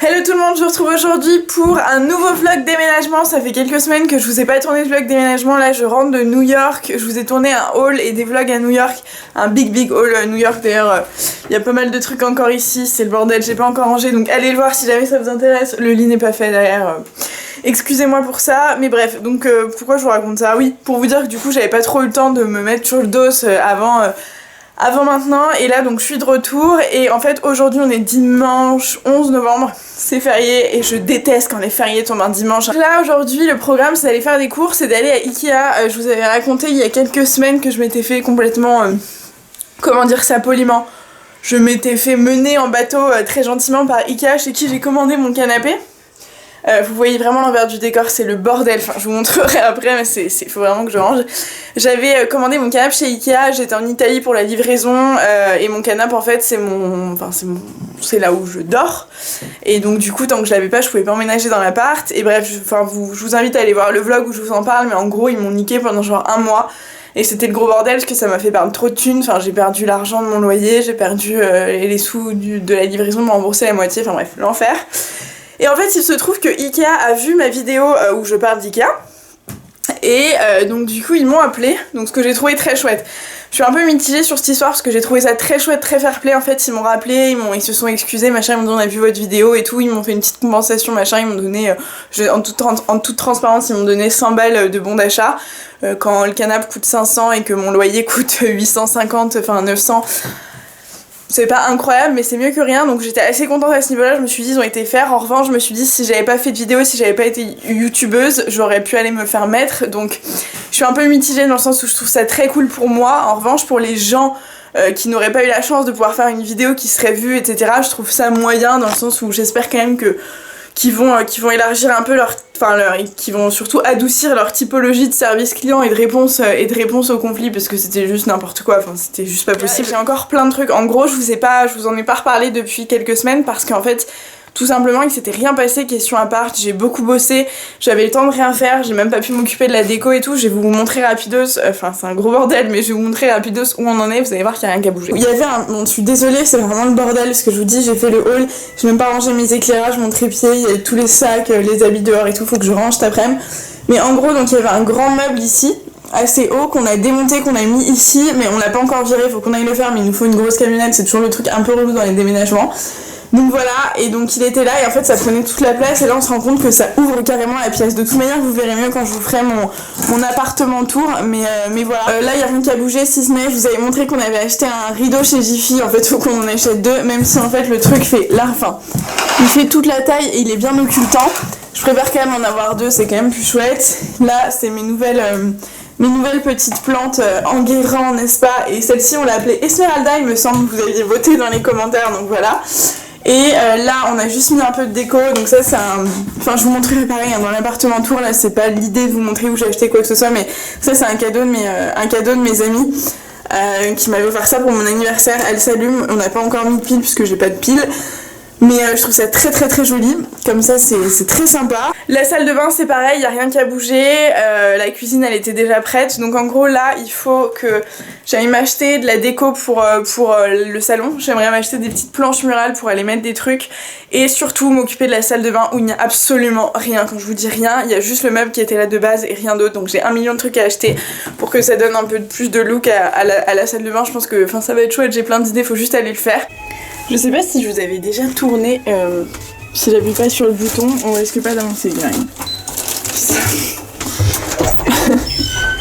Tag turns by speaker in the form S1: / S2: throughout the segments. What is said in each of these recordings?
S1: Hello tout le monde, je vous retrouve aujourd'hui pour un nouveau vlog déménagement. Ça fait quelques semaines que je vous ai pas tourné de vlog déménagement. Là je rentre de New York, je vous ai tourné un haul et des vlogs à New York. Un big haul à New York d'ailleurs. Il y a pas mal de trucs encore ici, c'est le bordel, j'ai pas encore rangé. Donc allez le voir si jamais ça vous intéresse. Le lit n'est pas fait derrière. Excusez-moi pour ça, mais bref, donc pourquoi je vous raconte ça? Oui, pour vous dire que du coup j'avais pas trop eu le temps de me mettre sur le dos avant maintenant, et là donc je suis de retour. Et en fait aujourd'hui on est dimanche 11 novembre, c'est férié et je déteste quand les fériés tombent un dimanche. Là aujourd'hui le programme c'est d'aller faire des courses et d'aller à Ikea. Je vous avais raconté il y a quelques semaines que je m'étais fait complètement, comment dire ça poliment, je m'étais fait mener en bateau très gentiment par Ikea chez qui j'ai commandé mon canapé. Vous voyez vraiment l'envers du décor, c'est le bordel, enfin je vous montrerai après mais faut vraiment que je range. J'avais commandé mon canapé chez Ikea, j'étais en Italie pour la livraison et mon canapé en fait c'est là où je dors. Et donc du coup tant que je l'avais pas je pouvais pas emménager dans l'appart. Et bref, je vous invite à aller voir le vlog où je vous en parle, mais en gros ils m'ont niqué pendant genre un mois. Et c'était le gros bordel parce que ça m'a fait perdre trop de thunes, enfin j'ai perdu l'argent de mon loyer, j'ai perdu les sous de la livraison, de me rembourser la moitié, enfin bref, l'enfer. Et en fait il se trouve que Ikea a vu ma vidéo où je parle d'Ikea et donc du coup ils m'ont appelé, donc ce que j'ai trouvé très chouette. Je suis un peu mitigée sur cette histoire parce que j'ai trouvé ça très chouette, très fair play. En fait ils m'ont rappelé, ils se sont excusés machin, ils m'ont dit on a vu votre vidéo et tout, ils m'ont fait une petite compensation machin, ils m'ont donné, en toute transparence ils m'ont donné 100 balles de bon d'achat quand le canapé coûte 500 et que mon loyer coûte 850, enfin 900. C'est pas incroyable mais c'est mieux que rien, donc j'étais assez contente à ce niveau là. Je me suis dit ils ont été fair. En revanche je me suis dit si j'avais pas fait de vidéo, si j'avais pas été youtubeuse, j'aurais pu aller me faire mettre. Donc je suis un peu mitigée dans le sens où je trouve ça très cool pour moi. En revanche pour les gens qui n'auraient pas eu la chance de pouvoir faire une vidéo qui serait vue etc, je trouve ça moyen dans le sens où j'espère quand même qu'ils vont élargir un peu qui vont surtout adoucir leur typologie de service client et de réponse au conflit, parce que c'était juste n'importe quoi, enfin c'était juste pas possible. J'ai encore plein de trucs, en gros je vous en ai pas reparlé depuis quelques semaines parce qu'en fait tout simplement il s'était rien passé question appart, j'ai beaucoup bossé, j'avais le temps de rien faire, j'ai même pas pu m'occuper de la déco et tout. Je vais vous montrer rapidos, enfin c'est un gros bordel mais je vais vous montrer rapidos où on en est, vous allez voir qu'il y a rien qu'à bouger. Il y avait bon je suis désolée, c'est vraiment le bordel parce que je vous dis j'ai fait le haul, j'ai même pas rangé mes éclairages, mon trépied, il y a tous les sacs, les habits dehors et tout, faut que je range cet après-midi. Mais en gros donc il y avait un grand meuble ici, assez haut, qu'on a démonté, qu'on a mis ici, mais on l'a pas encore viré, faut qu'on aille le faire, mais il nous faut une grosse camionnette, c'est toujours le truc un peu relou dans les déménagements. Donc voilà, et donc il était là et en fait ça prenait toute la place et là on se rend compte que ça ouvre carrément la pièce. De toute manière vous verrez mieux quand je vous ferai mon appartement tour, mais voilà. Là il y a rien qu'à bouger si ce n'est, je vous avais montré qu'on avait acheté un rideau chez Jiffy, en fait faut qu'on en achète deux, même si en fait le truc fait il fait toute la taille et il est bien occultant. Je préfère quand même en avoir deux, c'est quand même plus chouette. Là c'est mes nouvelles petites plantes en guérant, n'est-ce pas? Et celle-ci on l'a appelée Esmeralda, il me semble que vous aviez voté dans les commentaires, donc voilà. Et là on a juste mis un peu de déco, donc ça c'est enfin je vous montrerai pareil dans l'appartement tour, là c'est pas l'idée de vous montrer où j'ai acheté quoi que ce soit, mais ça c'est un cadeau de mes amis qui m'avaient offert ça pour mon anniversaire. Elle s'allume, on n'a pas encore mis de pile puisque j'ai pas de pile. Mais je trouve ça très joli, comme ça c'est très sympa. La salle de bain c'est pareil, y a rien qu'à bouger, la cuisine elle était déjà prête. Donc en gros là il faut que j'aille m'acheter de la déco pour le salon. J'aimerais m'acheter des petites planches murales pour aller mettre des trucs. Et surtout m'occuper de la salle de bain où il n'y a absolument rien. Quand je vous dis rien, il y a juste le meuble qui était là de base et rien d'autre. Donc j'ai 1 million de trucs à acheter pour que ça donne un peu plus de look à la salle de bain. Je pense que ça va être chouette, j'ai plein d'idées, faut juste aller le faire. Je sais pas si je vous avais déjà tourné, si j'appuie pas sur le bouton, on risque pas d'avancer bien.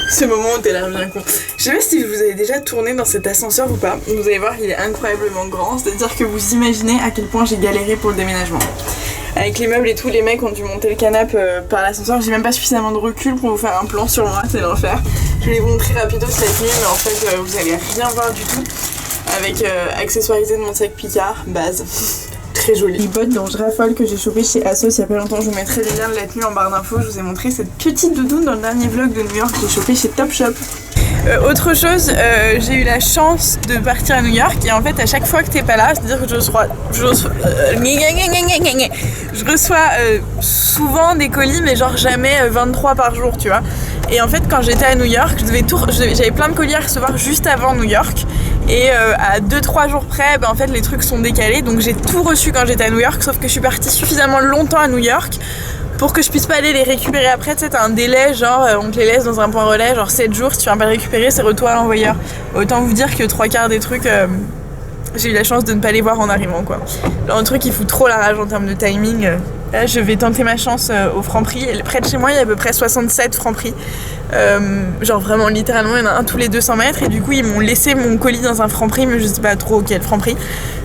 S1: Ce moment où t'es l'air bien con. Je sais pas si je vous avais déjà tourné dans cet ascenseur ou pas. Vous allez voir, il est incroyablement grand, c'est-à-dire que vous imaginez à quel point j'ai galéré pour le déménagement. Avec les meubles et tout, les mecs ont dû monter le canapé par l'ascenseur. J'ai même pas suffisamment de recul pour vous faire un plan sur moi, c'est l'enfer. Je vais vous montrer rapido cette nuit, mais en fait vous allez rien voir du tout. Avec accessoirisé de mon sac Picard, base. Très joli. Les bottes dont je raffole que j'ai chopé chez Asos il y a pas longtemps, je vous mettrai les liens de la tenue en barre d'infos. Je vous ai montré cette petite doudoune dans le dernier vlog de New York que j'ai chopé chez Topshop. Autre chose, j'ai eu la chance de partir à New York et en fait à chaque fois que t'es pas là, c'est-à-dire que je reçois souvent des colis mais genre jamais 23 par jour, tu vois. Et en fait quand j'étais à New York, j'avais plein de colis à recevoir juste avant New York Et à 2-3 jours près, en fait les trucs sont décalés, donc j'ai tout reçu quand j'étais à New York, sauf que je suis partie suffisamment longtemps à New York pour que je puisse pas aller les récupérer après. Tu sais, t'as un délai, genre on te les laisse dans un point relais, genre 7 jours, si tu viens pas le récupérer, c'est retour à l'envoyeur. Autant vous dire que 3/4 des trucs, j'ai eu la chance de ne pas les voir en arrivant, quoi. Genre, un truc qui fout trop la rage en termes de timing. Là, je vais tenter ma chance au Franprix. Près de chez moi, il y a à peu près 67 Franprix. Genre vraiment, littéralement, il y en a un tous les 200 mètres. Et du coup, ils m'ont laissé mon colis dans un Franprix, mais je sais pas trop quel Franprix.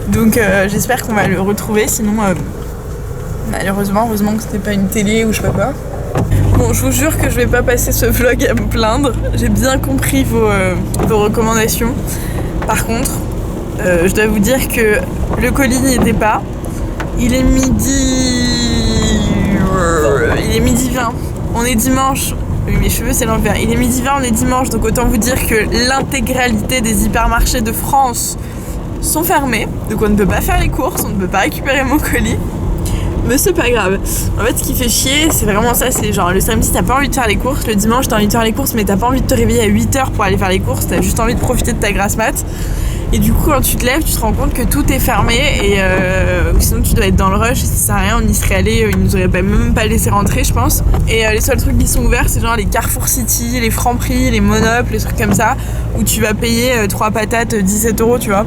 S1: Donc, j'espère qu'on va le retrouver. Sinon, malheureusement, heureusement que c'était pas une télé ou je sais pas quoi. Bon, je vous jure que je vais pas passer ce vlog à me plaindre. J'ai bien compris vos recommandations. Par contre, je dois vous dire que le colis n'y était pas. Il est midi 20. On est dimanche. Oui, mes cheveux c'est l'envers. Il est midi 20, on est dimanche, donc autant vous dire que l'intégralité des hypermarchés de France sont fermés. Donc on ne peut pas faire les courses, on ne peut pas récupérer mon colis. Mais c'est pas grave. En fait, ce qui fait chier, c'est vraiment ça. C'est genre le samedi, t'as pas envie de faire les courses. Le dimanche, t'as envie de faire les courses, mais t'as pas envie de te réveiller à 8h pour aller faire les courses. T'as juste envie de profiter de ta grasse mat. Et du coup, quand tu te lèves, tu te rends compte que tout est fermé. Et sinon, tu dois être dans le rush. Et ça sert à rien, on y serait allé. Ils nous auraient même pas laissé rentrer, je pense. Et les seuls trucs qui sont ouverts, c'est genre les Carrefour City, les Franprix, les Monop, les trucs comme ça. Où tu vas payer 3 patates 17€, tu vois.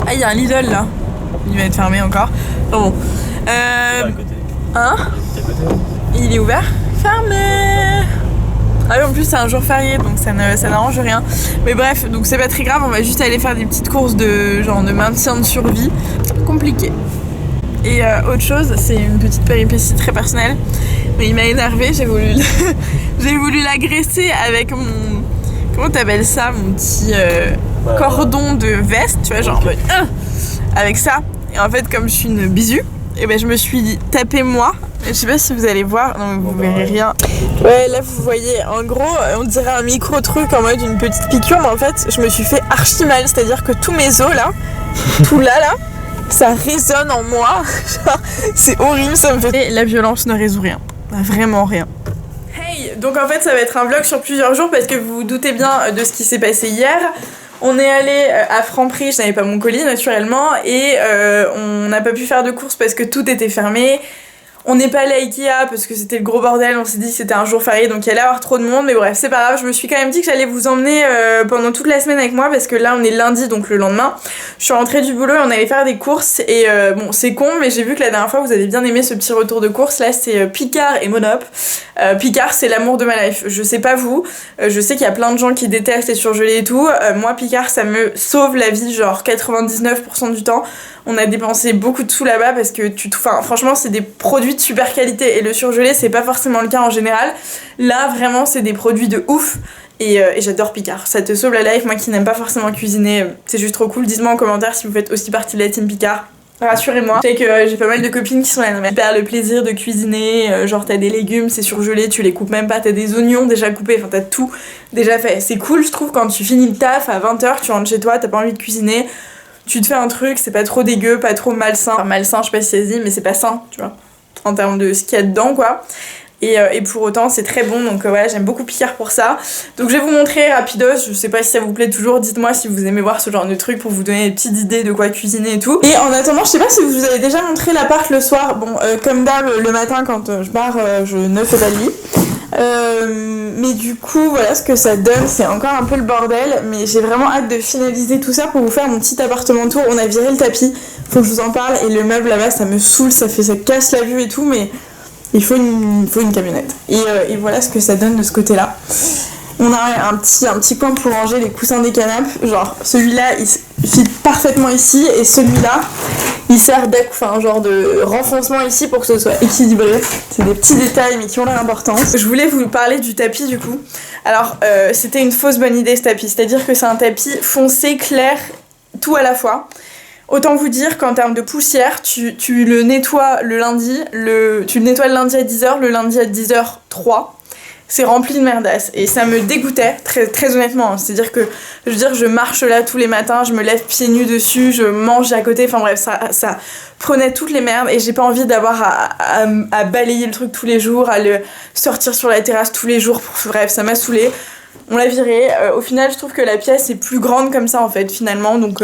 S1: Ah, il y a un Lidl là. Il va être fermé encore. Bon. Hein ? Il est ouvert ? Fermé. Ah oui, en plus c'est un jour férié, donc ça n'arrange rien. Mais bref, donc c'est pas très grave, on va juste aller faire des petites courses de maintien de survie. Compliqué. Et autre chose, c'est une petite péripétie très personnelle, mais il m'a énervé, j'ai voulu l'agresser avec mon... Comment t'appelles ça ? Mon petit cordon de veste, tu vois, genre avec ça. Et en fait, comme je suis une bisu, et je me suis tapé moi. Je sais pas si vous allez voir, non mais vous verrez rien. Ouais, là vous voyez, en gros, on dirait un micro truc en mode une petite piqûre, mais en fait, je me suis fait archi mal, c'est-à-dire que tous mes os là, tout là, ça résonne en moi. Genre, c'est horrible, ça me fait. Et la violence ne résout rien, vraiment rien. Hey, donc en fait, ça va être un vlog sur plusieurs jours parce que vous vous doutez bien de ce qui s'est passé hier. On est allé à Franprix, je n'avais pas mon colis naturellement, et on n'a pas pu faire de courses parce que tout était fermé. On n'est pas allé à Ikea parce que c'était le gros bordel, on s'est dit que c'était un jour férié donc il allait y avoir trop de monde, mais bref c'est pas grave, je me suis quand même dit que j'allais vous emmener pendant toute la semaine avec moi parce que là on est lundi donc le lendemain. Je suis rentrée du boulot et on allait faire des courses et bon c'est con mais j'ai vu que la dernière fois vous avez bien aimé ce petit retour de course, là c'est Picard et Monop. Picard c'est l'amour de ma life, je sais pas vous, je sais qu'il y a plein de gens qui détestent les surgelés et tout, moi Picard ça me sauve la vie genre 99% du temps. On a dépensé beaucoup de sous là-bas parce que franchement c'est des produits de super qualité et le surgelé c'est pas forcément le cas en général. Là vraiment c'est des produits de ouf et j'adore Picard, ça te sauve la life. Moi qui n'aime pas forcément cuisiner, c'est juste trop cool. Dites-moi en commentaire si vous faites aussi partie de la team Picard. Rassurez-moi, je sais que j'ai pas mal de copines qui sont là, mais super le plaisir de cuisiner, genre t'as des légumes, c'est surgelé, tu les coupes même pas, t'as des oignons déjà coupés, enfin t'as tout déjà fait. C'est cool je trouve quand tu finis le taf à 20h, tu rentres chez toi, t'as pas envie de cuisiner. Tu te fais un truc, c'est pas trop dégueu, pas trop malsain. Enfin, malsain, je sais pas si ça se dit, mais c'est pas sain, tu vois, en termes de ce qu'il y a dedans, quoi. Et pour autant, c'est très bon, donc voilà, j'aime beaucoup Picard pour ça. Donc je vais vous montrer rapidos, je sais pas si ça vous plaît toujours, dites-moi si vous aimez voir ce genre de truc pour vous donner des petites idées de quoi cuisiner et tout. Et en attendant, je sais pas si vous avez déjà montré l'appart le soir. Bon, comme d'hab, le matin quand je pars, je ne fais pas de lit. Mais du coup voilà ce que ça donne, c'est encore un peu le bordel mais j'ai vraiment hâte de finaliser tout ça pour vous faire mon petit appartement tour. On a viré le tapis, faut que je vous en parle, et le meuble là-bas ça me saoule, ça casse la vue et tout, mais il faut une camionnette et voilà ce que ça donne de ce côté là. On a un petit coin pour ranger les coussins des canapes, genre celui-là il fit parfaitement ici et celui-là il sert genre de renfoncement ici pour que ce soit équilibré. C'est des petits détails mais qui ont leur importance. Je voulais vous parler du tapis du coup. Alors c'était une fausse bonne idée ce tapis, c'est-à-dire que c'est un tapis foncé, clair, tout à la fois. Autant vous dire qu'en termes de poussière, tu le nettoies le lundi, tu le nettoies le lundi à 10h, le lundi à 10h03. C'est rempli de merdasse et ça me dégoûtait très, très honnêtement. C'est-à-dire que je marche là tous les matins, je me lève pieds nus dessus, je mange à côté, enfin bref, ça prenait toutes les merdes et j'ai pas envie d'avoir à balayer le truc tous les jours, à le sortir sur la terrasse tous les jours, bref, ça m'a saoulée. on l'a viré. Au final je trouve que la pièce est plus grande comme ça en fait finalement, donc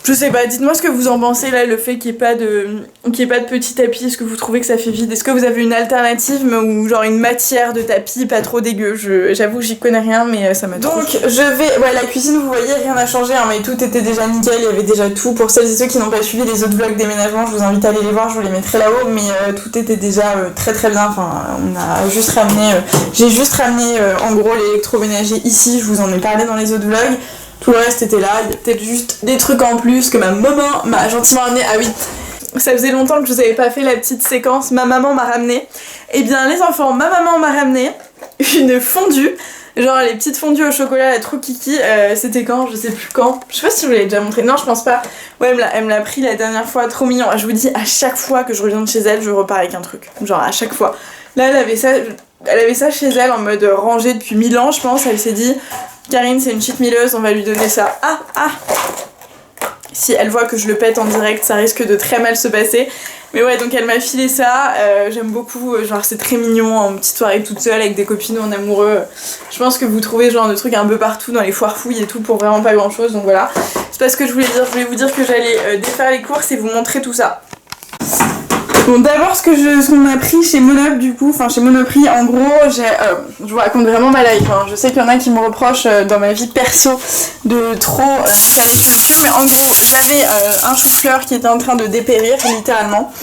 S1: je sais pas, dites-moi ce que vous en pensez là, le fait qu'il n'y ait pas de petit tapis, est-ce que vous trouvez que ça fait vide? Est-ce que vous avez une alternative ou genre une matière de tapis pas trop dégueu? J'avoue que j'y connais rien mais ça m'a trop... Donc je vais... Ouais, la cuisine vous voyez rien n'a changé hein, mais tout était déjà nickel, il y avait déjà tout. Pour celles et ceux qui n'ont pas suivi les autres vlogs déménagement, je vous invite à aller les voir, je vous les mettrai là-haut, mais tout était déjà très très bien. Enfin on a juste ramené... j'ai juste ramené en gros l'électroménager ici, je vous en ai parlé dans les autres vlogs. Tout le reste était là, il y a peut-être juste des trucs en plus que ma maman m'a gentiment amené. Ah oui, ça faisait longtemps que je vous avais pas fait la petite séquence ma maman m'a ramené. Eh bien les enfants, ma maman m'a ramené une fondue, genre les petites fondues au chocolat là, trop kiki. C'était quand? Je sais plus quand. Je sais pas si je vous l'avais déjà montré, non je pense pas. Ouais elle me l'a pris la dernière fois, trop mignon. Je vous dis, à chaque fois que je reviens de chez elle, je repars avec un truc. Genre à chaque fois. Là elle avait ça chez elle en mode rangé depuis 1000 ans je pense, elle s'est dit... Karine c'est une cheat milleuse, on va lui donner ça. Ah. Si elle voit que je le pète en direct, ça risque de très mal se passer. Mais ouais, donc elle m'a filé ça, j'aime beaucoup, genre c'est très mignon, en petite soirée toute seule avec des copines ou en amoureux. Je pense que vous trouvez ce genre de trucs un peu partout dans les foires fouilles et tout pour vraiment pas grand chose, donc voilà. C'est pas ce que je voulais dire, je voulais vous dire que j'allais défaire les courses et vous montrer tout ça. Bon d'abord ce qu'on a pris chez Monop du coup, enfin chez Monoprix en gros, je vous raconte vraiment ma life, hein. Je sais qu'il y en a qui me reprochent dans ma vie perso de trop caler sur YouTube, mais en gros j'avais un chou-fleur qui était en train de dépérir littéralement.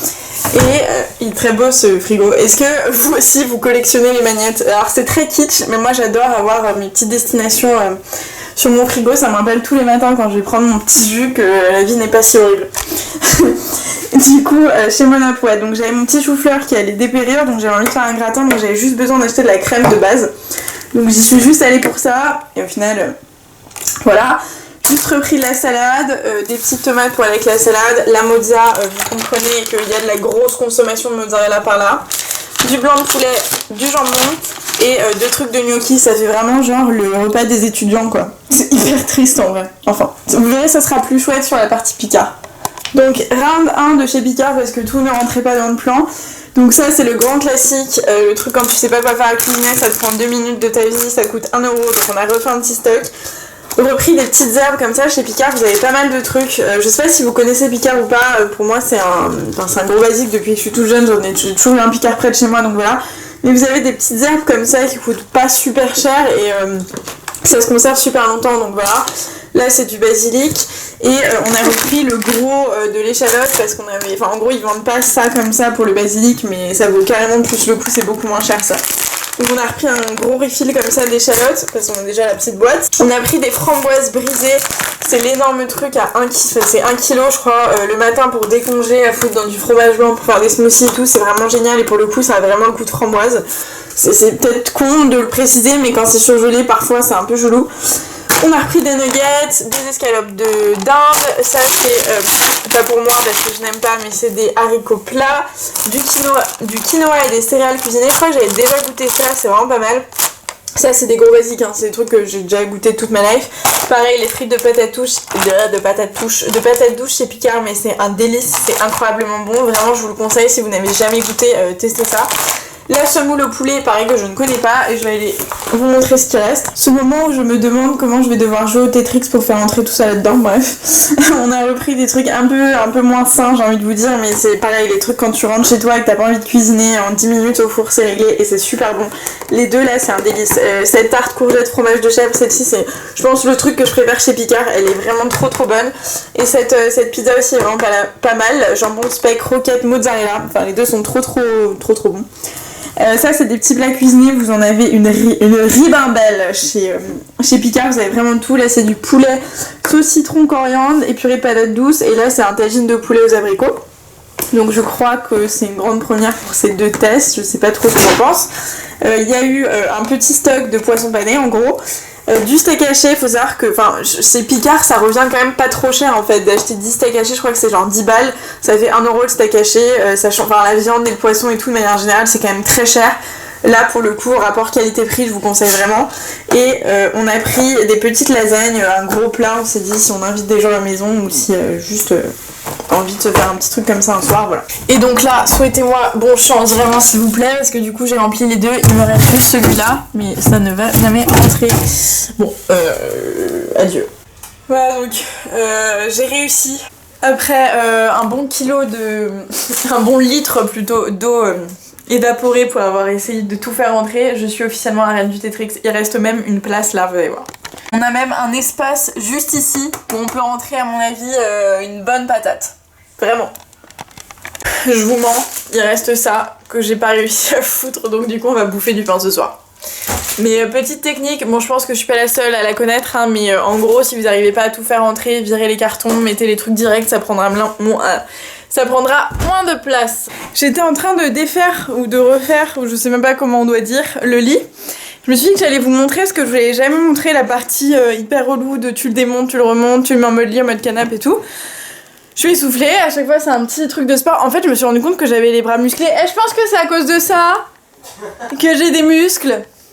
S1: Et il est très beau ce frigo. Est-ce que vous aussi vous collectionnez les magnettes? Alors c'est très kitsch mais moi j'adore avoir mes petites destinations sur mon frigo, ça me rappelle tous les matins quand je vais prendre mon petit jus que la vie n'est pas si horrible. Du coup, chez Monop, ouais, donc j'avais mon petit chou-fleur qui allait dépérir, donc j'avais envie de faire un gratin, donc j'avais juste besoin d'acheter de la crème de base. Donc j'y suis juste allée pour ça, et au final, voilà. Juste repris de la salade, des petites tomates pour avec la salade, la mozza, vous comprenez qu'il y a de la grosse consommation de mozzarella par là, du blanc de poulet, du jambon, et 2 trucs de gnocchi, ça fait vraiment genre le repas des étudiants quoi. C'est hyper triste en vrai. Enfin, vous verrez, ça sera plus chouette sur la partie Picard. Donc round 1 de chez Picard parce que tout ne rentrait pas dans le plan. Donc ça c'est le grand classique, le truc quand tu sais pas quoi faire à cuisiner, ça te prend 2 minutes de ta vie, ça coûte 1€, donc on a refait un petit stock. Repris des petites herbes comme ça chez Picard, vous avez pas mal de trucs. Je sais pas si vous connaissez Picard ou pas, pour moi c'est un gros basique depuis que je suis toute jeune, j'ai toujours eu un Picard près de chez moi donc voilà. Mais vous avez des petites herbes comme ça qui coûtent pas super cher et ça se conserve super longtemps donc voilà. Là c'est du basilic et on a repris le gros de l'échalote parce qu'on avait... Enfin en gros ils vendent pas ça comme ça pour le basilic mais ça vaut carrément plus le coup, c'est beaucoup moins cher ça. Donc on a repris un gros refill comme ça d'échalotes parce qu'on a déjà la petite boîte. On a pris des framboises brisées, c'est l'énorme truc à 1 kg, c'est 1 kg je crois, le matin pour décongeler, à foutre dans du fromage blanc pour faire des smoothies et tout, c'est vraiment génial et pour le coup ça a vraiment le goût de framboise. C'est peut-être con de le préciser mais quand c'est surgelé parfois c'est un peu chelou. On a repris des nuggets, des escalopes de dinde, ça c'est pas pour moi parce que je n'aime pas mais c'est des haricots plats, du quinoa et des céréales cuisinées, je crois que j'avais déjà goûté ça, c'est vraiment pas mal. Ça c'est des gros basiques, hein. C'est des trucs que j'ai déjà goûté toute ma life. Pareil les frites de patates douces chez Picard mais c'est un délice, c'est incroyablement bon, vraiment je vous le conseille si vous n'avez jamais goûté, testez ça. La semoule au poulet, pareil que je ne connais pas et je vais aller vous montrer ce qui reste. Ce moment où je me demande comment je vais devoir jouer au Tetris pour faire entrer tout ça là-dedans, bref. On a repris des trucs un peu moins sains j'ai envie de vous dire, mais c'est pareil, les trucs quand tu rentres chez toi et que t'as pas envie de cuisiner, en 10 minutes au four c'est réglé et c'est super bon. Les deux là c'est un délice. Cette tarte courgette fromage de chèvre, celle-ci c'est je pense le truc que je préfère chez Picard, elle est vraiment trop bonne. Et cette pizza aussi est vraiment pas mal, jambon speck, roquette, mozzarella, enfin les deux sont trop bons. Ça c'est des petits plats cuisinés, vous en avez une ribambelle chez Picard, vous avez vraiment tout. Là c'est du poulet, sauce citron, coriandre et purée de patates douces et là c'est un tagine de poulet aux abricots. Donc je crois que c'est une grande première pour ces deux tests, je sais pas trop ce que j'en pense. Il y a eu un petit stock de poisson pané en gros. Du steak haché, faut savoir que chez Picard ça revient quand même pas trop cher en fait d'acheter 10 steaks hachés, je crois que c'est genre 10 balles, ça fait 1€ le steak haché, sachant la viande et le poisson et tout de manière générale c'est quand même très cher. Là pour le coup rapport qualité-prix je vous conseille vraiment. Et on a pris des petites lasagnes, un gros plat, on s'est dit si on invite des gens à la maison ou si juste envie de se faire un petit truc comme ça un soir, voilà. Et donc là, souhaitez-moi bon chance vraiment s'il vous plaît, parce que du coup j'ai rempli les deux, il me reste juste celui-là, mais ça ne va jamais rentrer. Bon, adieu. Voilà donc, j'ai réussi. Après un bon kilo de... un bon litre plutôt d'eau évaporée pour avoir essayé de tout faire rentrer, je suis officiellement la reine du Tetrix. Il reste même une place là, vous allez voir. On a même un espace juste ici où on peut rentrer à mon avis une bonne patate. Vraiment. Je vous mens, il reste ça que j'ai pas réussi à foutre, donc du coup on va bouffer du pain ce soir. Mais petite technique, bon je pense que je suis pas la seule à la connaître, hein, mais en gros si vous arrivez pas à tout faire rentrer, virez les cartons, mettez les trucs directs, ça prendra moins de place. J'étais en train de défaire ou de refaire, ou je sais même pas comment on doit dire, le lit. Je me suis dit que j'allais vous montrer ce que je vous avais jamais montré, la partie hyper relou de tu le démontes, tu le remontes, tu le mets en mode lit, en mode canapé et tout. Je suis essoufflée, à chaque fois c'est un petit truc de sport. En fait je me suis rendu compte que j'avais les bras musclés et je pense que c'est à cause de ça que j'ai des muscles.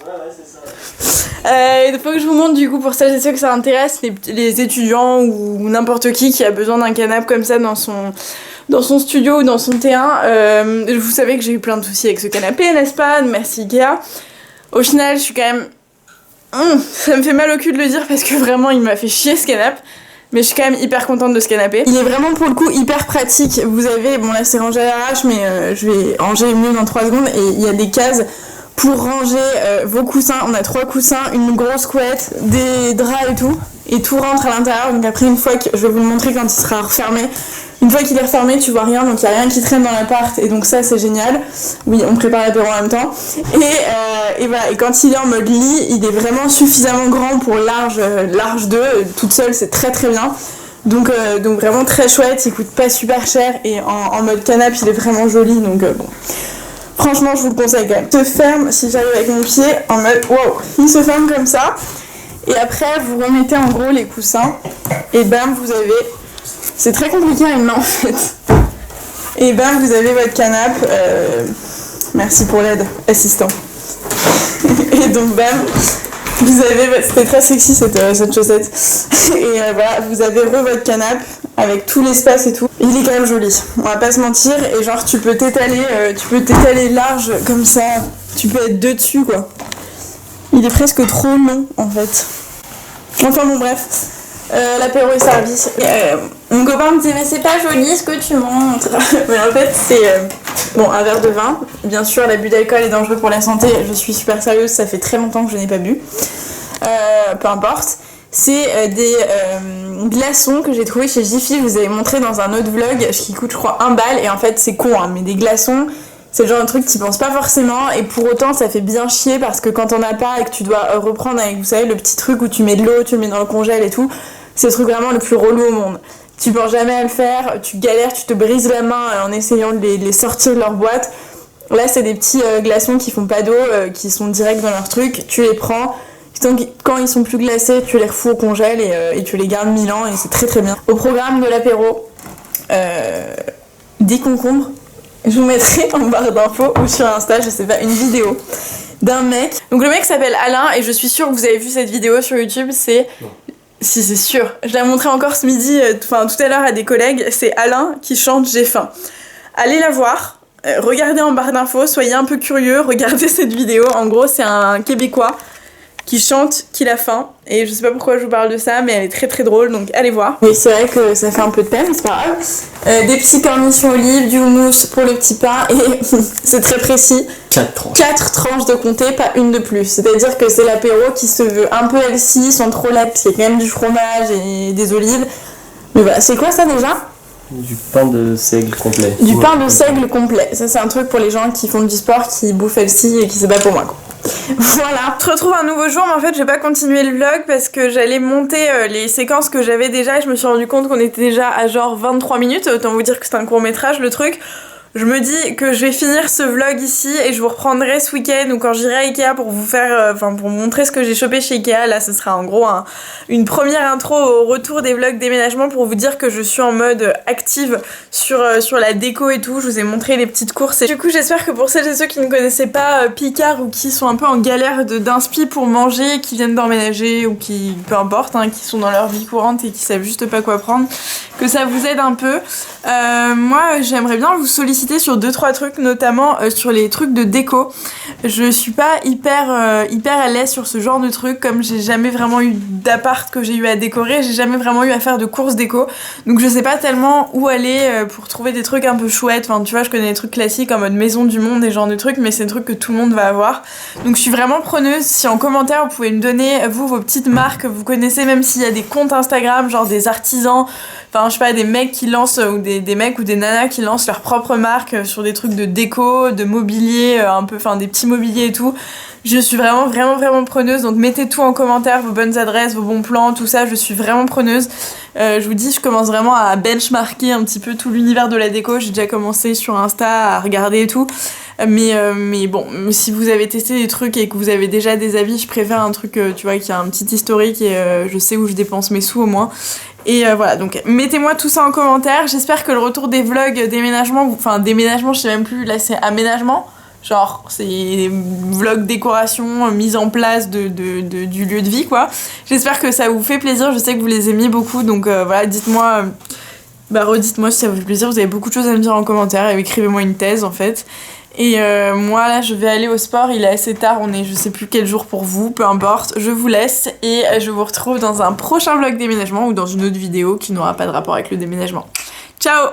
S2: Ouais, c'est ça.
S1: Il faut que je vous montre du coup pour ça, c'est sûr que ça intéresse les étudiants ou n'importe qui a besoin d'un canapé comme ça dans son studio ou dans son T1. Vous savez que j'ai eu plein de soucis avec ce canapé, n'est-ce pas? Merci Ikea. Au final je suis quand même... ça me fait mal au cul de le dire parce que vraiment il m'a fait chier ce canapé. Mais je suis quand même hyper contente de ce canapé. Il est vraiment pour le coup hyper pratique. Vous avez, bon là c'est rangé à l'arrache mais je vais ranger mieux dans 3 secondes. Et il y a des cases pour ranger vos coussins. On a 3 coussins, une grosse couette, des draps et tout. Et tout rentre à l'intérieur. Donc après une fois que, je vais vous le montrer quand il sera refermé. Une fois qu'il est refermé tu vois rien, donc il n'y a rien qui traîne dans l'appart. Et donc ça c'est génial. Oui on prépare l'apéro en même temps. Et voilà, et quand il est en mode lit, il est vraiment suffisamment grand pour large 2. Toute seule c'est très très bien. Donc vraiment très chouette, il coûte pas super cher. Et en mode canapé il est vraiment joli. Donc bon. Franchement je vous le conseille quand même. Il se ferme, si j'arrive avec mon pied, en mode wow, il se ferme comme ça. Et après vous remettez en gros les coussins. Et bam vous avez... C'est très compliqué à une main en fait. Et bam vous avez votre canapé. Merci pour l'aide, assistant. Et donc bam, vous avez... C'était très sexy cette chaussette. Et voilà, vous avez votre canapé avec tout l'espace et tout. Il est quand même joli, on va pas se mentir. Et genre tu peux t'étaler large comme ça. Tu peux être dessus quoi. Il est presque trop long en fait. Enfin bon bref. L'apéro est servi. Mon copain me disait mais c'est pas joli ce que tu montres. Mais en fait c'est bon, un verre de vin. Bien sûr l'abus d'alcool est dangereux pour la santé. Je suis super sérieuse, ça fait très longtemps que je n'ai pas bu. Peu importe. C'est des glaçons que j'ai trouvé chez Jiffy. Je vous avais montré dans un autre vlog qui coûte je crois 1 balle. Et en fait c'est con hein, mais des glaçons c'est le genre de truc que tu penses pas forcément. Et pour autant ça fait bien chier parce que quand t'en as pas et que tu dois reprendre avec vous savez le petit truc où tu mets de l'eau, tu le mets dans le congèle et tout. C'est le truc vraiment le plus relou au monde. Tu penses jamais à le faire, tu galères, tu te brises la main en essayant de les sortir de leur boîte. Là, c'est des petits glaçons qui font pas d'eau, qui sont directs dans leur truc. Tu les prends, quand ils sont plus glacés, tu les refous au congèle et tu les gardes 1000 ans et c'est très très bien. Au programme de l'apéro, des concombres. Je vous mettrai en barre d'infos ou sur Insta, je sais pas, une vidéo d'un mec. Donc le mec s'appelle Alain et je suis sûre que vous avez vu cette vidéo sur YouTube, c'est... Non. Si c'est sûr, je l'ai montré encore ce midi, tout à l'heure à des collègues, c'est Alain qui chante J'ai faim. Allez la voir, regardez en barre d'infos, soyez un peu curieux, regardez cette vidéo. En gros c'est un Québécois qui chante qu'il a faim et je sais pas pourquoi je vous parle de ça mais elle est très très drôle donc allez voir. Oui c'est vrai que ça fait un peu de peine, c'est pas grave. Des petits cornichons olives, du houmous pour le petit pain et c'est très précis. 4 tranches de comté, pas une de plus. C'est-à-dire que c'est l'apéro qui se veut un peu healthy, sans trop laite, parce qu'il y a quand même du fromage et des olives. Mais voilà, c'est quoi ça déjà?
S2: Du pain de seigle complet.
S1: Du pain de seigle complet. Ça c'est un truc pour les gens qui font du sport, qui bouffent healthy et qui c'est pas pour moi quoi. Voilà. On se retrouve un nouveau jour mais en fait je vais pas continuer le vlog parce que j'allais monter les séquences que j'avais déjà et je me suis rendu compte qu'on était déjà à genre 23 minutes. Autant vous dire que c'est un court métrage le truc. Je me dis que je vais finir ce vlog ici et je vous reprendrai ce week-end ou quand j'irai à Ikea pour vous faire, pour vous montrer ce que j'ai chopé chez Ikea. Là ce sera en gros une première intro au retour des vlogs déménagement pour vous dire que je suis en mode active sur la déco et tout. Je vous ai montré les petites courses et du coup j'espère que pour celles et ceux qui ne connaissaient pas Picard ou qui sont un peu en galère d'inspi pour manger, qui viennent d'emménager ou qui, peu importe, hein, qui sont dans leur vie courante et qui savent juste pas quoi prendre, que ça vous aide un peu. Moi j'aimerais bien vous solliciter sur 2-3 trucs, notamment sur les trucs de déco. Je suis pas hyper à l'aise sur ce genre de trucs, comme j'ai jamais vraiment eu d'appart que j'ai eu à décorer, j'ai jamais vraiment eu à faire de courses déco, donc je sais pas tellement où aller pour trouver des trucs un peu chouettes. Enfin tu vois, je connais des trucs classiques en mode maison du monde et genre de trucs, mais c'est des trucs que tout le monde va avoir, donc je suis vraiment preneuse. Si en commentaire vous pouvez me donner vous vos petites marques que vous connaissez, même s'il y a des comptes Instagram genre des artisans, enfin je sais pas, des mecs qui lancent ou des mecs ou des nanas qui lancent leur propre marque sur des trucs de déco, de mobilier, un peu, enfin des petits mobiliers et tout. Je suis vraiment preneuse, donc mettez tout en commentaire, vos bonnes adresses, vos bons plans, tout ça, je suis vraiment preneuse. Je vous dis, je commence vraiment à benchmarker un petit peu tout l'univers de la déco. J'ai déjà commencé sur Insta à regarder et tout. Mais bon, si vous avez testé des trucs et que vous avez déjà des avis, je préfère un truc, tu vois, qui a un petit historique et je sais où je dépense mes sous au moins. Et voilà, donc mettez-moi tout ça en commentaire. J'espère que le retour des vlogs déménagement, enfin déménagement, je sais même plus, là c'est aménagement. Genre, c'est vlog décoration, mise en place du lieu de vie, quoi. J'espère que ça vous fait plaisir, je sais que vous les aimez beaucoup, donc voilà, dites-moi, redites-moi si ça vous fait plaisir, vous avez beaucoup de choses à me dire en commentaire, et écrivez-moi une thèse, en fait. Et moi, là, je vais aller au sport, il est assez tard, on est je sais plus quel jour pour vous, peu importe, je vous laisse, et je vous retrouve dans un prochain vlog déménagement, ou dans une autre vidéo qui n'aura pas de rapport avec le déménagement. Ciao!